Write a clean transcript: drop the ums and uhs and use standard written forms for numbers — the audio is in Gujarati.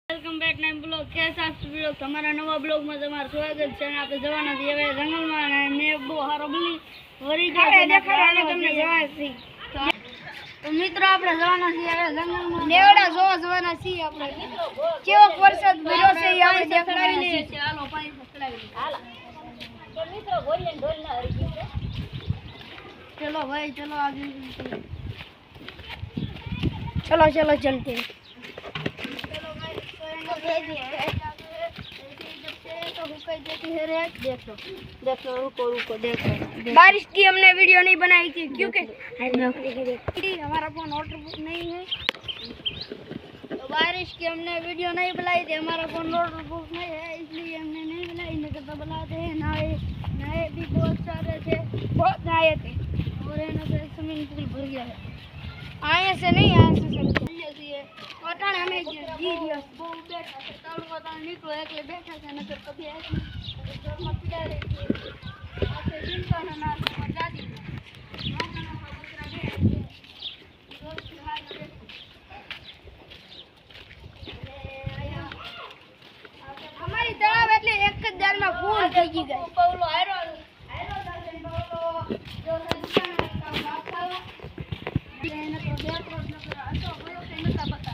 વેલકમ બેક નાઇમ બ્લોગ કે સાસ બ્લોગ તમારા નવા બ્લોગમાં તમારું સ્વાગત છે અને આપણે જવાના છીએ હવે જંગલમાં અને મેં બહુ સારો બની વરી ગયો છે દેખાડો તમને જવાના છીએ તો મિત્રો આપણે જવાના છીએ હવે જંગલમાં નેવડા જોવા જવાના છીએ આપણે કેવો વરસાદ પડ્યો છે એ આપણે દેખાડી લઈએ છીએ હાલો પાણી પકડાવી લઈએ હાલો તો મિત્રો ગોળીને ઢોલ ના હરી ગયું છે ચલો ભાઈ ચલો આગળ चलो चलो चलते हैं देखो रुको रुको देखो बारिश की हमने वीडियो नहीं बनाई थी क्योंकि हमारा फोन वाटरप्रूफ नहीं है तो बारिश की हमने वीडियो नहीं बनाई थी हमारा फोन वाटरप्रूफ नहीं है इसलिए हमने नहीं बनाई नहीं तो बनाते हैं नए नए भी बहुत सारे थे बहुत नए थे और स्विमिंग पूल भर गया है आए से नहीं आए से पठाण हमें जी दिवस बहुत बैठा है तालू ताल निकलो एकले बैठा है नकर कभी ऐसे घर में पीड़ा रहती है ऐसे जिनका ना ना दादी हमारी तलाव એટલે એક જ દારમાં ફૂલ થઈ ગઈ ગઈ પૌલો હારો હારો દાદા પૌલો જો સંસ્થાના કામ રાખવા એને તો બે ત્રણ નકર આતો બોલો કે નતા બતા